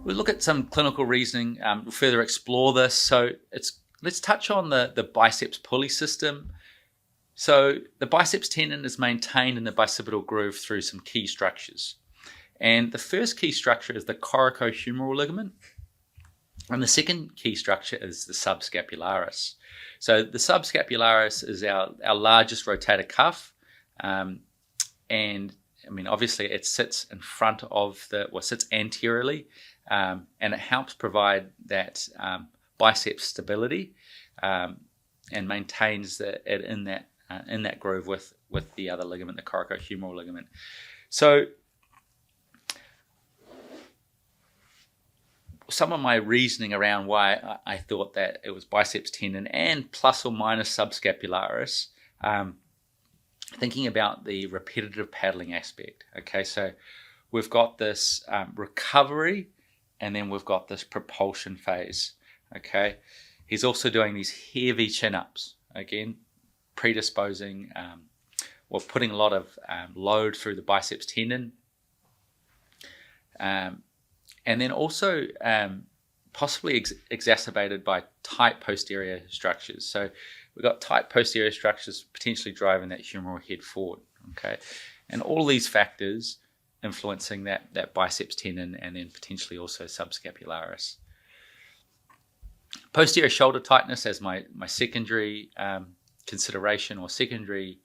We'll look at some clinical reasoning, further explore this. So let's touch on the biceps pulley system. So the biceps tendon is maintained in the bicipital groove through some key structures. And the first key structure is the coracohumeral ligament. And the second key structure is the subscapularis. So the subscapularis is our largest rotator cuff. And I mean, obviously it sits in front of sits anteriorly, and it helps provide that bicep stability, and maintains it in that groove with the other ligament, the coracohumeral ligament. So some of my reasoning around why I thought that it was biceps tendon and plus or minus subscapularis, thinking about the repetitive paddling aspect. Okay, so we've got this recovery, and then we've got this propulsion phase. Okay, he's also doing these heavy chin-ups, again, predisposing or putting a lot of load through the biceps tendon. And then also possibly exacerbated by tight posterior structures. So we've got tight posterior structures potentially driving that humeral head forward. Okay, and all these factors influencing that biceps tendon, and then potentially also subscapularis. Posterior shoulder tightness as my secondary consideration or secondary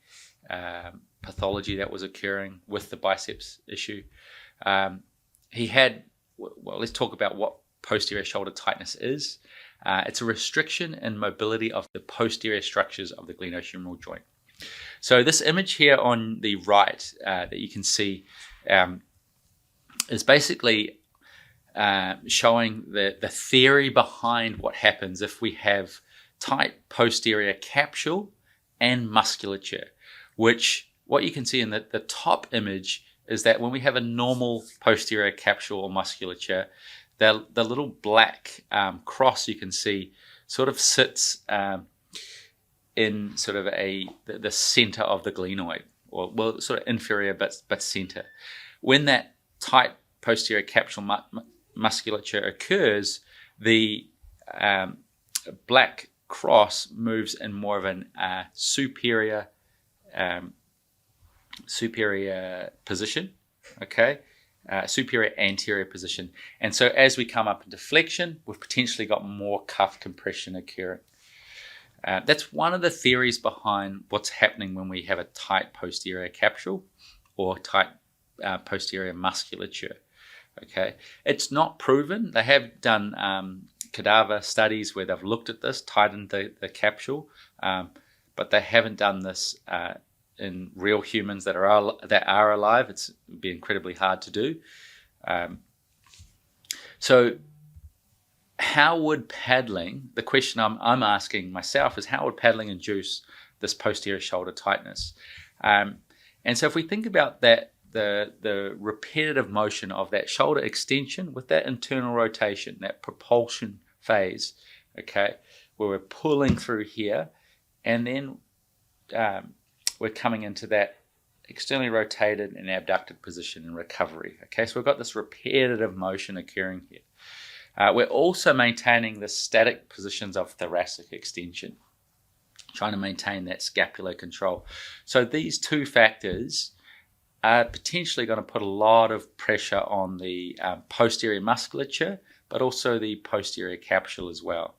pathology that was occurring with the biceps issue. He had, well, let's talk about what posterior shoulder tightness is. It's a restriction in mobility of the posterior structures of the glenohumeral joint. So this image here on the right that you can see is basically showing the theory behind what happens if we have tight posterior capsule and musculature, which what you can see in the top image is that when we have a normal posterior capsule or musculature, the little black cross you can see sort of sits in sort of the center of the glenoid, or well, sort of inferior but center. When that tight posterior capsule musculature occurs, the black cross moves in more of an superior position, okay, superior anterior position. And so as we come up into flexion, we've potentially got more cuff compression occurring. That's one of the theories behind what's happening when we have a tight posterior capsule or tight posterior musculature. Okay, it's not proven. They have done cadaver studies where they've looked at this, tightened the capsule, but they haven't done this in real humans that are alive. It's be incredibly hard to do. So how would paddling, the question I'm asking myself is, how would paddling induce this posterior shoulder tightness? And so if we think about that, the repetitive motion of that shoulder extension with that internal rotation, that propulsion phase, okay, where we're pulling through here, and then we're coming into that externally rotated and abducted position in recovery. Okay, so we've got this repetitive motion occurring here. We're also maintaining the static positions of thoracic extension, trying to maintain that scapular control. So these two factors are potentially going to put a lot of pressure on the posterior musculature, but also the posterior capsule as well.